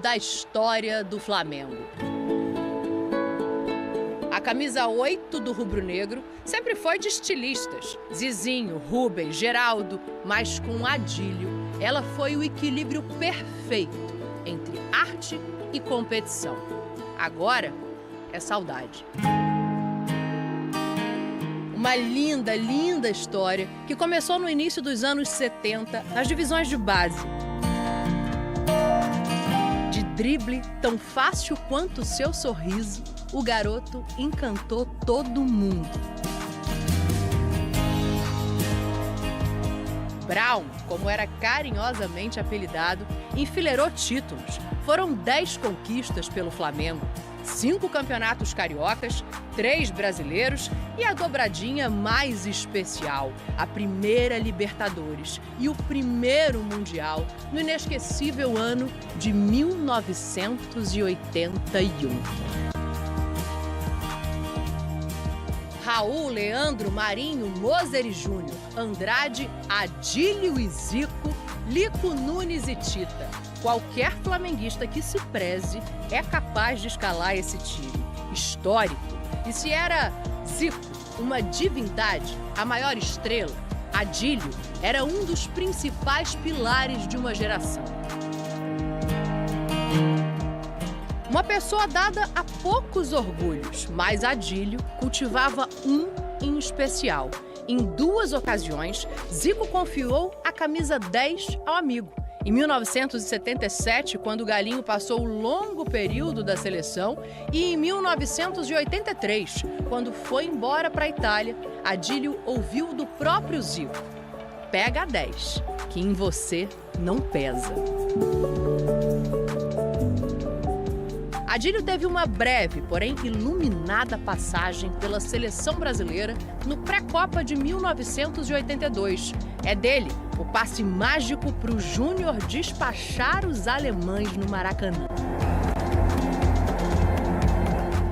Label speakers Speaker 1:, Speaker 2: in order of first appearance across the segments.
Speaker 1: da história do Flamengo. A camisa 8 do rubro-negro sempre foi de estilistas. Zizinho, Rubens, Geraldo, mas com Adílio, ela foi o equilíbrio perfeito entre arte e competição. Agora é saudade. Uma linda, linda história que começou no início dos anos 70, nas divisões de base. De drible tão fácil quanto o seu sorriso, o garoto encantou todo mundo. Brown, como era carinhosamente apelidado, enfileirou títulos. Foram 10 conquistas pelo Flamengo, 5 campeonatos cariocas, 3 brasileiros e a dobradinha mais especial, a primeira Libertadores e o primeiro Mundial no inesquecível ano de 1981. Raul, Leandro, Marinho, Moser e Júnior, Andrade, Adílio e Zico, Lico, Nunes e Tita. Qualquer flamenguista que se preze é capaz de escalar esse time. Histórico. E se era Zico uma divindade, a maior estrela, Adílio era um dos principais pilares de uma geração. Uma pessoa dada a poucos orgulhos, mas Adílio cultivava um em especial. Em 2 ocasiões, Zico confiou a camisa 10 ao amigo. Em 1977, quando o Galinho passou o longo período da seleção, e em 1983, quando foi embora para a Itália, Adílio ouviu do próprio Zico: "Pega a 10, que em você não pesa." Adílio teve uma breve, porém iluminada passagem pela seleção brasileira no pré-copa de 1982. É dele o passe mágico para o Júnior despachar os alemães no Maracanã.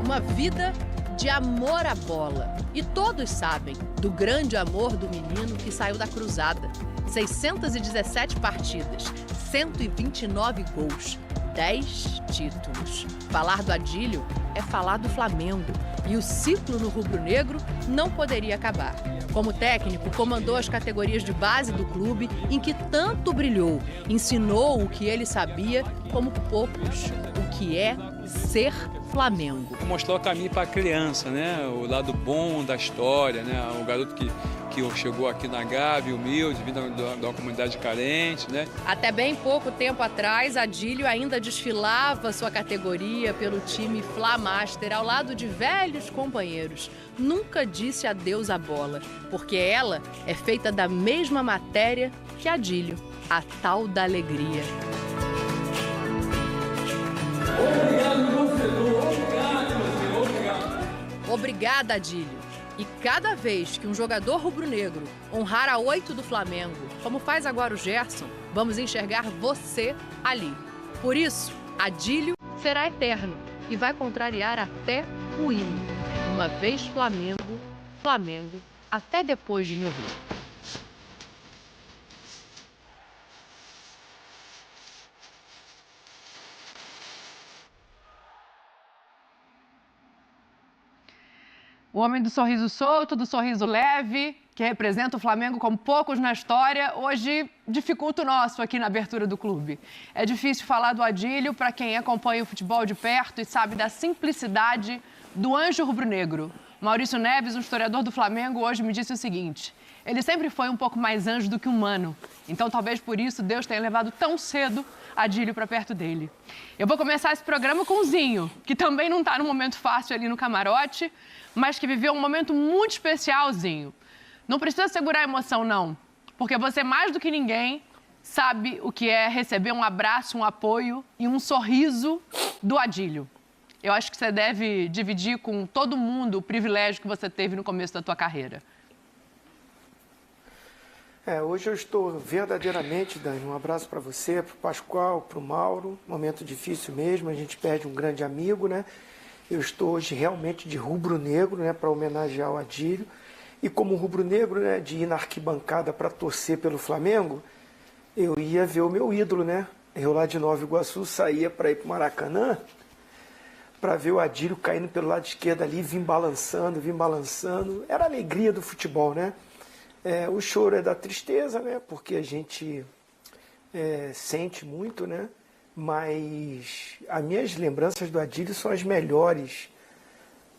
Speaker 1: Uma vida de amor à bola. E todos sabem do grande amor do menino que saiu da cruzada. 617 partidas, 129 gols. 10 títulos. Falar do Adílio é falar do Flamengo. E o ciclo no rubro-negro não poderia acabar. Como técnico, comandou as categorias de base do clube em que tanto brilhou. Ensinou o que ele sabia como poucos. O que é ser Flamengo.
Speaker 2: Mostrou o caminho para a criança, né? O lado bom da história, né? O garoto que chegou aqui na Gávea, humilde, vindo de uma comunidade carente, né?
Speaker 1: Até bem pouco tempo atrás, Adílio ainda desfilava sua categoria pelo time Flamaster, ao lado de velhos companheiros. Nunca disse adeus à bola, porque ela é feita da mesma matéria que Adílio, a tal da alegria.
Speaker 2: Obrigado, torcedor. Obrigado.
Speaker 1: Obrigada, Adílio. E cada vez que um jogador rubro-negro honrar a 8 do Flamengo, como faz agora o Gerson, vamos enxergar você ali. Por isso, Adílio será eterno e vai contrariar até o hino. Uma vez Flamengo, Flamengo, até depois de me ouvir.
Speaker 3: O homem do sorriso solto, do sorriso leve, que representa o Flamengo como poucos na história, hoje dificulta o nosso aqui na abertura do clube. É difícil falar do Adílio para quem acompanha o futebol de perto e sabe da simplicidade do anjo rubro-negro. Maurício Neves, um historiador do Flamengo, hoje me disse o seguinte: ele sempre foi um pouco mais anjo do que humano. Então, talvez por isso, Deus tenha levado tão cedo Adílio para perto dele. Eu vou começar esse programa com o Zinho, que também não está num momento fácil ali no camarote, mas que viveu um momento muito especial, Zinho. Não precisa segurar a emoção, não, porque você, mais do que ninguém, sabe o que é receber um abraço, um apoio e um sorriso do Adílio. Eu acho que você deve dividir com todo mundo o privilégio que você teve no começo da tua carreira.
Speaker 4: Hoje eu estou verdadeiramente, Dani, um abraço para você, para o Pascoal, para o Mauro, momento difícil mesmo, a gente perde um grande amigo, né? Eu estou hoje realmente de rubro-negro, né, para homenagear o Adílio. E como rubro-negro, né, de ir na arquibancada para torcer pelo Flamengo, eu ia ver o meu ídolo, né? Eu lá de Nova Iguaçu saía para ir para o Maracanã para ver o Adílio caindo pelo lado esquerdo ali, vim balançando. Era a alegria do futebol, né? O choro é da tristeza, né? Porque a gente sente muito, né? Mas as minhas lembranças do Adílio são as melhores,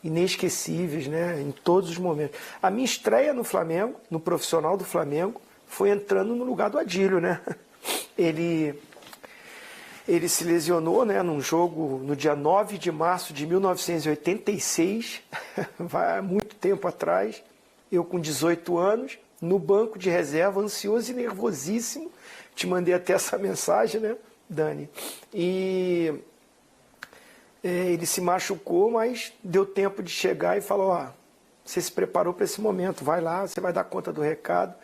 Speaker 4: inesquecíveis, né? Em todos os momentos. A minha estreia no Flamengo, no profissional do Flamengo, foi entrando no lugar do Adílio, né? Ele se lesionou, né, num jogo no dia 9 de março de 1986, vai há muito tempo atrás, eu com 18 anos, no banco de reserva, ansioso e nervosíssimo, te mandei até essa mensagem, né, Dani? E ele se machucou, mas deu tempo de chegar e falou, ó, você se preparou para esse momento, vai lá, você vai dar conta do recado.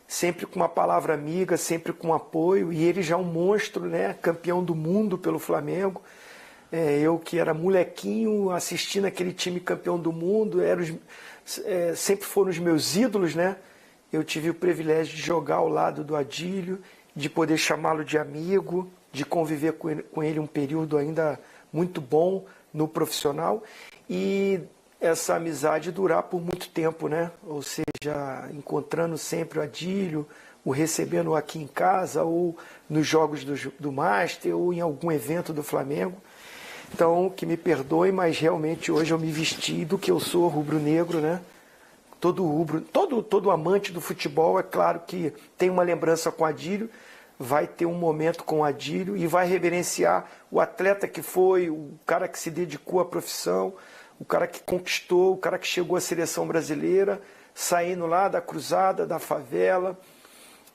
Speaker 4: Sempre com uma palavra amiga, sempre com apoio, e ele já é um monstro, né? Campeão do mundo pelo Flamengo. Eu que era molequinho assistindo aquele time campeão do mundo, sempre foram os meus ídolos, né? Eu tive o privilégio de jogar ao lado do Adílio, de poder chamá-lo de amigo, de conviver com ele um período ainda muito bom no profissional, e essa amizade durar por muito tempo, né? Ou seja, encontrando sempre o Adílio, o recebendo aqui em casa, ou nos jogos do Master, ou em algum evento do Flamengo. Então, que me perdoe, mas realmente hoje eu me vesti do que eu sou, rubro-negro, né? Todo amante do futebol, é claro que tem uma lembrança com o Adílio, vai ter um momento com o Adílio e vai reverenciar o atleta que foi, o cara que se dedicou à profissão, o cara que conquistou, o cara que chegou à seleção brasileira, saindo lá da cruzada, da favela,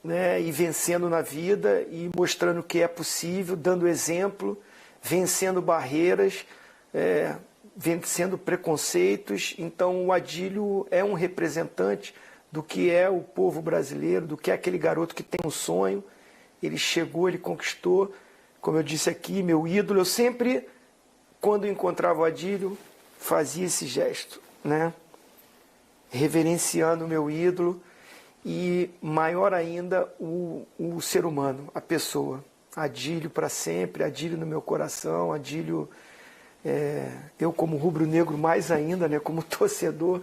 Speaker 4: né, e vencendo na vida e mostrando que é possível, dando exemplo, vencendo barreiras, vencendo preconceitos. Então o Adílio é um representante do que é o povo brasileiro, do que é aquele garoto que tem um sonho. Ele chegou, ele conquistou, como eu disse aqui, meu ídolo. Eu sempre, quando encontrava o Adílio, fazia esse gesto, né? Reverenciando o meu ídolo e, maior ainda, o ser humano, a pessoa. Adílio para sempre, Adílio no meu coração, Adílio, eu como rubro-negro mais ainda, né? Como torcedor,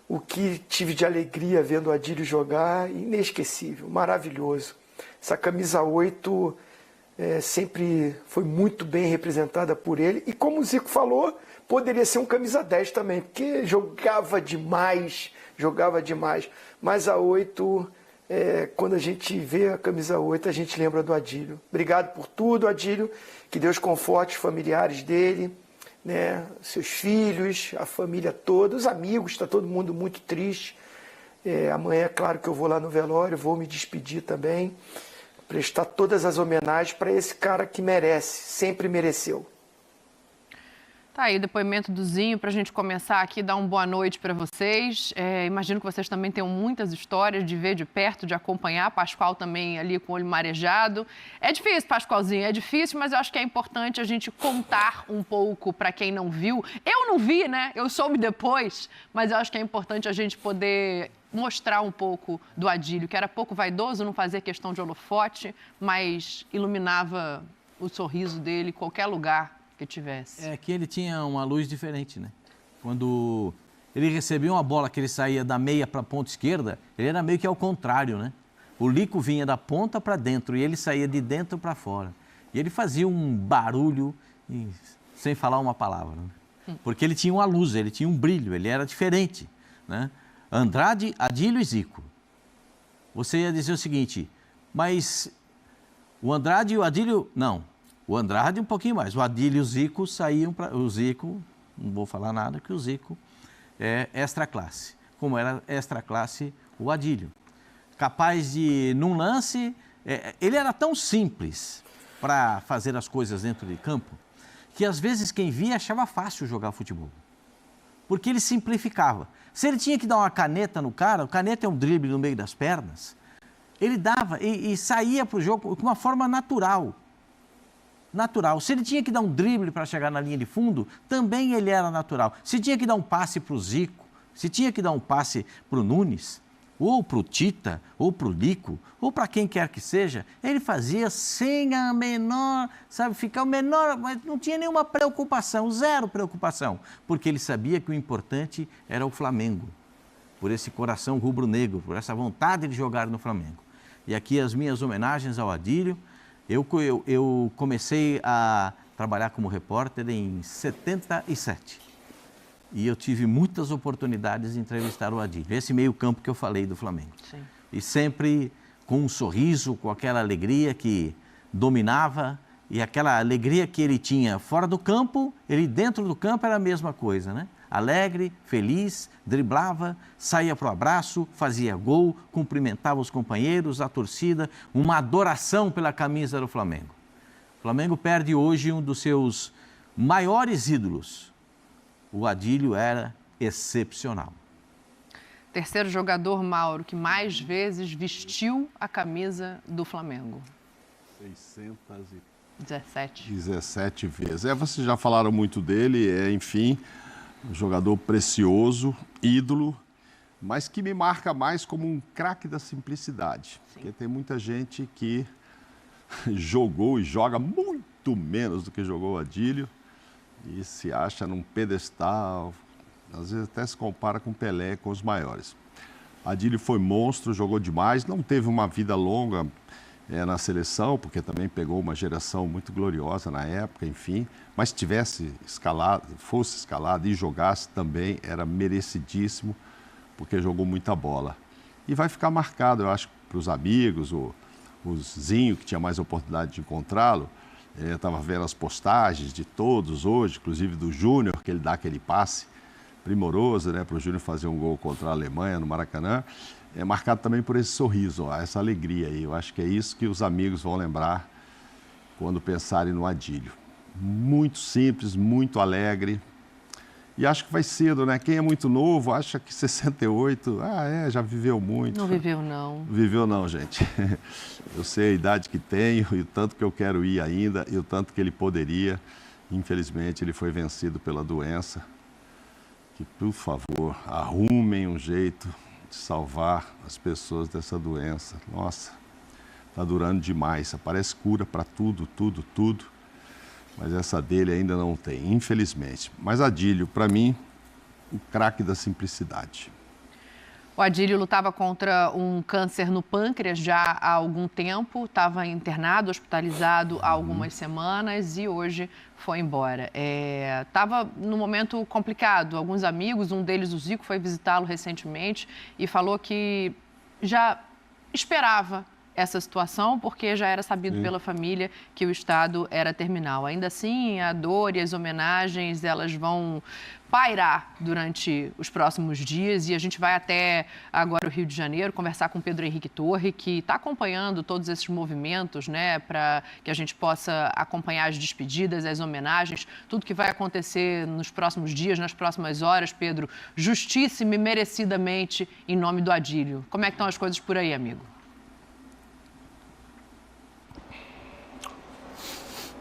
Speaker 4: o que tive de alegria vendo o Adílio jogar, inesquecível, maravilhoso. Essa camisa 8 sempre foi muito bem representada por ele, e como o Zico falou, poderia ser um camisa 10 também, porque jogava demais, mas a 8, quando a gente vê a camisa 8, a gente lembra do Adílio. Obrigado por tudo, Adílio, que Deus conforte os familiares dele, né, seus filhos, a família toda, os amigos, está todo mundo muito triste. Amanhã é claro que eu vou lá no velório, vou me despedir também, prestar todas as homenagens para esse cara que merece, sempre mereceu.
Speaker 3: Tá aí o depoimento do Zinho para a gente começar aqui, dar uma boa noite para vocês. Imagino que vocês também tenham muitas histórias de ver de perto, de acompanhar. Pascoal também ali com o olho marejado. É difícil, Pascoalzinho, é difícil, mas eu acho que é importante a gente contar um pouco para quem não viu. Eu não vi, né? Eu soube depois, mas eu acho que é importante a gente poder mostrar um pouco do Adílio, que era pouco vaidoso, não fazia questão de holofote, mas iluminava o sorriso dele em qualquer lugar que tivesse.
Speaker 5: É que ele tinha uma luz diferente, né? Quando ele recebia uma bola que ele saía da meia para a ponta esquerda, ele era meio que ao contrário, né? O Lico vinha da ponta para dentro e ele saía de dentro para fora. E ele fazia um barulho sem falar uma palavra, né? Porque ele tinha uma luz, ele tinha um brilho, ele era diferente, né? Andrade, Adílio e Zico. Você ia dizer o seguinte, mas o Andrade e o Adílio, não. O Andrade um pouquinho mais. O Adílio e o Zico saíam para... O Zico, não vou falar nada, que o Zico é extra classe. Como era extra classe o Adílio. Capaz de, num lance... ele era tão simples para fazer as coisas dentro de campo, que às vezes quem via achava fácil jogar futebol. Porque ele simplificava. Se ele tinha que dar uma caneta no cara, o caneta é um drible no meio das pernas, ele dava e saía para o jogo com uma forma natural. Se ele tinha que dar um drible para chegar na linha de fundo, também ele era natural. Se tinha que dar um passe para o Zico, se tinha que dar um passe para o Nunes, ou para o Tita, ou para o Lico, ou para quem quer que seja, ele fazia sem a menor, sabe, ficar o menor, mas não tinha nenhuma preocupação, zero preocupação, porque ele sabia que o importante era o Flamengo, por esse coração rubro-negro, por essa vontade de jogar no Flamengo. E aqui as minhas homenagens ao Adílio. Eu comecei a trabalhar como repórter em 77. E eu tive muitas oportunidades de entrevistar o Adílio. Esse meio campo que eu falei do Flamengo.
Speaker 3: Sim.
Speaker 5: E sempre com um sorriso, com aquela alegria que dominava. E aquela alegria que ele tinha fora do campo, ele dentro do campo era a mesma coisa, né? Alegre, feliz, driblava, saía para o abraço, fazia gol, cumprimentava os companheiros, a torcida, uma adoração pela camisa do Flamengo. O Flamengo perde hoje um dos seus maiores ídolos. O Adílio era excepcional.
Speaker 3: Terceiro jogador, Mauro, que mais vezes vestiu a camisa do Flamengo.
Speaker 6: 617 vezes. Vocês já falaram muito dele, enfim... Um jogador precioso, ídolo, mas que me marca mais como um craque da simplicidade. Sim. Porque tem muita gente que jogou e joga muito menos do que jogou o Adílio e se acha num pedestal, às vezes até se compara com Pelé, com os maiores. Adílio foi monstro, jogou demais, não teve uma vida longa na seleção, porque também pegou uma geração muito gloriosa na época, enfim, mas se tivesse escalado, fosse escalado e jogasse também, era merecidíssimo, porque jogou muita bola. E vai ficar marcado, eu acho, para os amigos, o Zinho, que tinha mais oportunidade de encontrá-lo, estava vendo as postagens de todos hoje, inclusive do Júnior, que ele dá aquele passe primoroso, né, para o Júnior fazer um gol contra a Alemanha no Maracanã. É marcado também por esse sorriso, essa alegria aí. Eu acho que é isso que os amigos vão lembrar quando pensarem no Adílio. Muito simples, muito alegre. E acho que vai cedo, né? Quem é muito novo acha que 68, já viveu muito.
Speaker 3: Não viveu, não.
Speaker 6: Viveu, não, gente. Eu sei a idade que tenho e o tanto que eu quero ir ainda e o tanto que ele poderia. Infelizmente, ele foi vencido pela doença. Que, por favor, arrumem um jeito de salvar as pessoas dessa doença. Nossa, está durando demais. Parece cura para tudo, mas essa dele ainda não tem, infelizmente. Mas Adílio, para mim, o craque da simplicidade.
Speaker 3: O Adílio lutava contra um câncer no pâncreas já há algum tempo, estava internado, hospitalizado há algumas semanas e hoje foi embora. Estava num momento complicado. Alguns amigos, um deles, o Zico, foi visitá-lo recentemente e falou que já esperava essa situação, porque já era sabido pela família que o estado era terminal. Ainda assim, a dor e as homenagens, elas vão pairar durante os próximos dias e a gente vai até agora o Rio de Janeiro conversar com Pedro Henrique Torre, que está acompanhando todos esses movimentos, né, para que a gente possa acompanhar as despedidas, as homenagens, tudo que vai acontecer nos próximos dias, nas próximas horas. Pedro, justíssimo e merecidamente em nome do Adílio. Como é que estão as coisas por aí, amigo?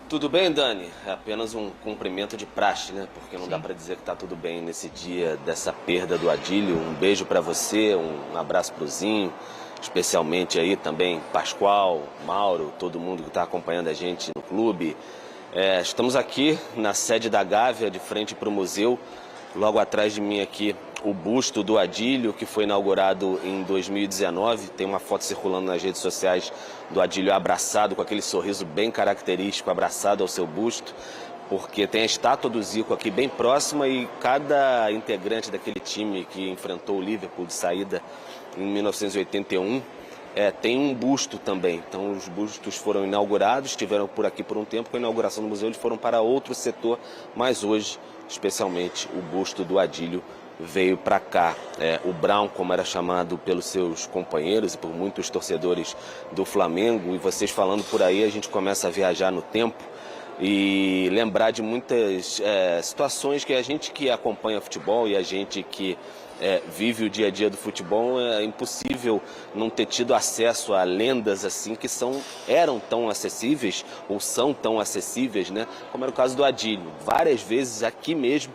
Speaker 7: Tudo bem, Dani? É apenas um cumprimento de praxe, né? Porque não dá para dizer que está tudo bem nesse dia dessa perda do Adílio. Um beijo para você, um abraço pro Zinho, especialmente aí também Pascoal, Mauro, todo mundo que está acompanhando a gente no clube. Estamos aqui na sede da Gávea, de frente para o museu. Logo atrás de mim aqui, o busto do Adílio, que foi inaugurado em 2019. Tem uma foto circulando nas redes sociais do Adílio abraçado, com aquele sorriso bem característico, abraçado ao seu busto, porque tem a estátua do Zico aqui bem próxima e cada integrante daquele time que enfrentou o Liverpool de saída em 1981 tem um busto também. Então os bustos foram inaugurados, estiveram por aqui por um tempo. Com a inauguração do museu eles foram para outro setor, mas hoje, especialmente, o busto do Adílio veio para cá. O Brown, como era chamado pelos seus companheiros e por muitos torcedores do Flamengo, e vocês falando por aí, a gente começa a viajar no tempo e lembrar de muitas situações que a gente que acompanha futebol e a gente que vive o dia a dia do futebol, é impossível não ter tido acesso a lendas assim que eram tão acessíveis ou são tão acessíveis, né? Como era o caso do Adílio. Várias vezes aqui mesmo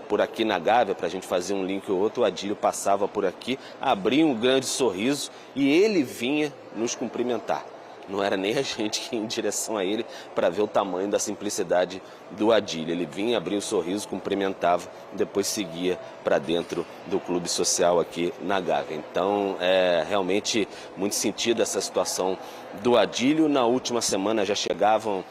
Speaker 7: por aqui na Gávea, para a gente fazer um link ou outro, o Adílio passava por aqui, abria um grande sorriso e ele vinha nos cumprimentar. Não era nem a gente que ia em direção a ele para ver o tamanho da simplicidade do Adílio. Ele vinha, abria um sorriso, cumprimentava, depois seguia para dentro do clube social aqui na Gávea. Então, é realmente muito sentido essa situação do Adílio. Na última semana já chegavam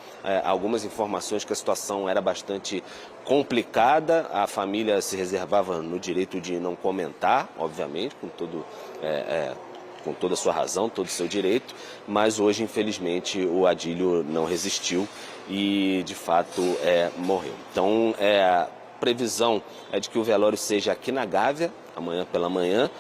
Speaker 7: algumas informações que a situação era bastante complicada. A família se reservava no direito de não comentar, obviamente, com toda a sua razão, todo o seu direito, mas hoje, infelizmente, o Adílio não resistiu e, de fato, morreu. Então, a previsão é de que o velório seja aqui na Gávea, amanhã pela manhã.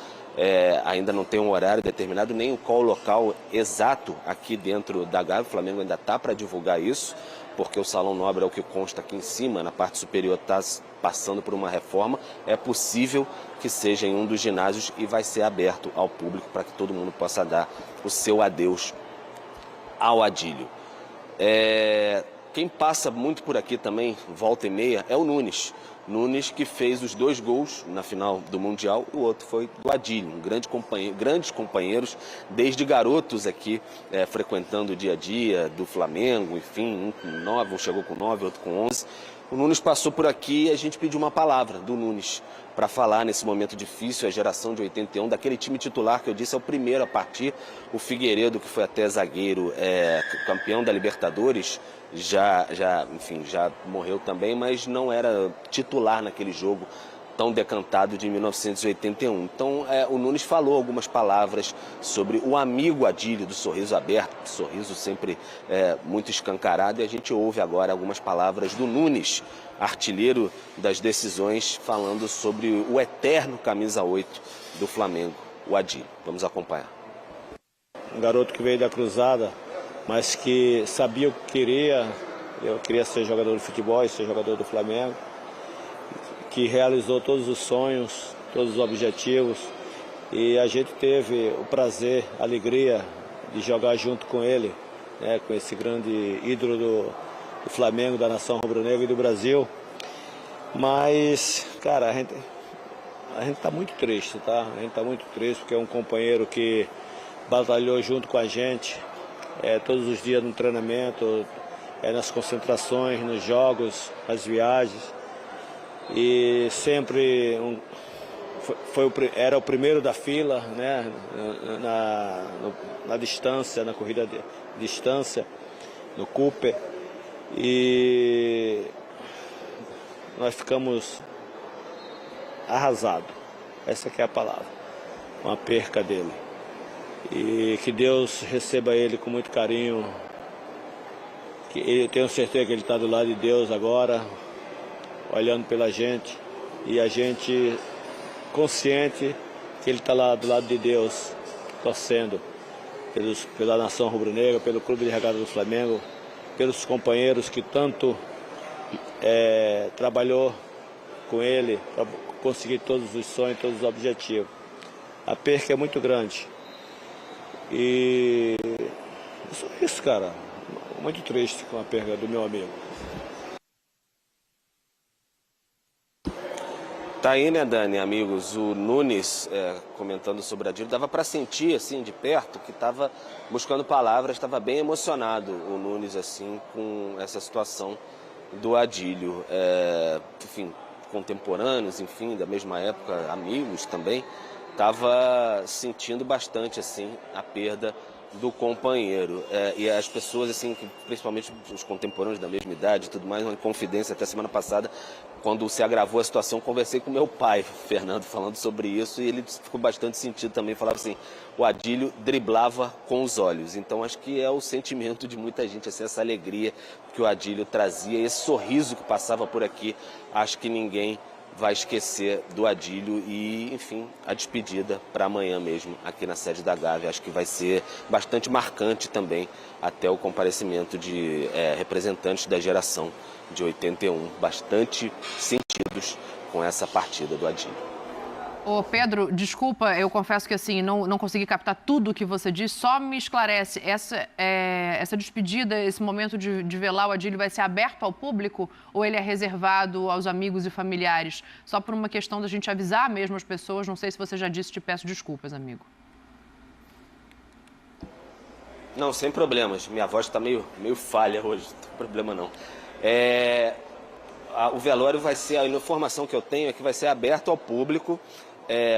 Speaker 7: Ainda não tem um horário determinado, nem qual local exato aqui dentro da Gávea. O Flamengo ainda está para divulgar isso, porque o Salão Nobre é o que consta aqui em cima, na parte superior está passando por uma reforma. É possível que seja em um dos ginásios e vai ser aberto ao público para que todo mundo possa dar o seu adeus ao Adílio. Quem passa muito por aqui também, volta e meia, é o Nunes. Nunes, que fez os 2 gols na final do Mundial, o outro foi do Adílio, grandes companheiros, desde garotos aqui, frequentando o dia a dia do Flamengo, enfim, um com 9, um chegou com 9, outro com 11. O Nunes passou por aqui e a gente pediu uma palavra do Nunes para falar nesse momento difícil, a geração de 81, daquele time titular que eu disse é o primeiro a partir, o Figueiredo, que foi até zagueiro, campeão da Libertadores, já morreu também, mas não era titular naquele jogo tão decantado de 1981. Então, o Nunes falou algumas palavras sobre o amigo Adílio, do sorriso aberto, sorriso sempre muito escancarado, e a gente ouve agora algumas palavras do Nunes, artilheiro das decisões, falando sobre o eterno camisa 8 do Flamengo, o Adílio. Vamos acompanhar.
Speaker 8: Um garoto que veio da cruzada, mas que sabia o que queria. Eu queria ser jogador de futebol e ser jogador do Flamengo, que realizou todos os sonhos, todos os objetivos, e a gente teve o prazer, a alegria de jogar junto com ele, com esse grande ídolo do Flamengo, da nação rubro-negra e do Brasil. Mas, cara, a gente está muito triste, tá? A gente está muito triste porque é um companheiro que batalhou junto com a gente, todos os dias no treinamento, nas concentrações, nos jogos, nas viagens. E sempre era o primeiro da fila, né? na distância, na corrida de distância, no Cooper. E nós ficamos arrasados, essa que é a palavra, com a perca dele. E que Deus receba ele com muito carinho, eu tenho certeza que ele está do lado de Deus agora, olhando pela gente, e a gente consciente que ele está lá do lado de Deus, torcendo pela nação rubro-negra, pelo Clube de Regatas do Flamengo, pelos companheiros que tanto trabalhou com ele para conseguir todos os sonhos, todos os objetivos. A perca é muito grande. E isso, cara, muito triste com a perda do meu amigo.
Speaker 7: Tá aí, né, Dani, amigos, o Nunes comentando sobre a Adílio, dava para sentir, assim, de perto, que estava buscando palavras, estava bem emocionado o Nunes, assim, com essa situação do Adílio. Enfim, contemporâneos, enfim, da mesma época, amigos também, estava sentindo bastante, assim, a perda do companheiro. E as pessoas, assim, principalmente os contemporâneos da mesma idade e tudo mais, uma confidência até semana passada, quando se agravou a situação, conversei com meu pai, Fernando, falando sobre isso, e ele ficou bastante sentido também, falava assim, o Adílio driblava com os olhos. Então acho que é o sentimento de muita gente, assim, essa alegria que o Adílio trazia, esse sorriso que passava por aqui, acho que ninguém vai esquecer do Adílio e, enfim, a despedida para amanhã mesmo, aqui na sede da Gávea. Acho que vai ser bastante marcante também, até o comparecimento de representantes da geração de 81, bastante sentidos com essa partida do Adílio.
Speaker 3: Ô Pedro, desculpa, eu confesso que assim, não consegui captar tudo o que você disse, só me esclarece, essa despedida, esse momento de velar o Adílio vai ser aberto ao público ou ele é reservado aos amigos e familiares? Só por uma questão da gente avisar mesmo as pessoas, não sei se você já disse, te peço desculpas, amigo.
Speaker 7: Não, sem problemas, minha voz está meio falha hoje, não tem problema não. O velório vai ser, a informação que eu tenho é que vai ser aberto ao público,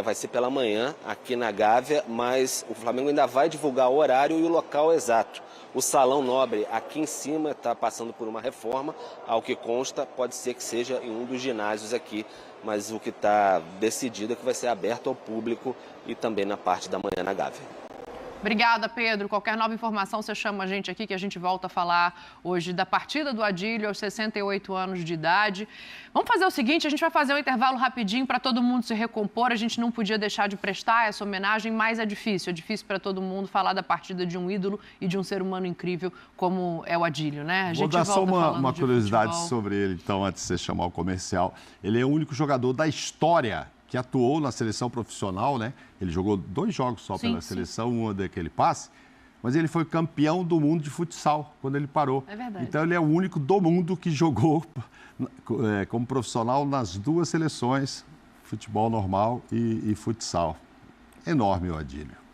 Speaker 7: vai ser pela manhã aqui na Gávea, mas o Flamengo ainda vai divulgar o horário e o local exato. O Salão Nobre aqui em cima está passando por uma reforma, ao que consta pode ser que seja em um dos ginásios aqui, mas o que está decidido é que vai ser aberto ao público e também na parte da manhã na Gávea.
Speaker 3: Obrigada, Pedro. Qualquer nova informação, você chama a gente aqui que a gente volta a falar hoje da partida do Adílio aos 68 anos de idade. Vamos fazer o seguinte, a gente vai fazer um intervalo rapidinho para todo mundo se recompor. A gente não podia deixar de prestar essa homenagem, mas é difícil para todo mundo falar da partida de um ídolo e de um ser humano incrível como é o Adílio, né? A gente
Speaker 6: Vou dar só uma curiosidade
Speaker 3: futebol
Speaker 6: sobre ele, então, antes de você chamar o comercial. Ele é o único jogador da história que atuou na seleção profissional, né? Ele jogou 2 jogos só pela seleção, um daquele passe, mas ele foi campeão do mundo de futsal quando ele parou.
Speaker 3: É verdade.
Speaker 6: Então ele é o único do mundo que jogou como profissional nas 2 seleções, futebol normal e futsal. Enorme o Adílio.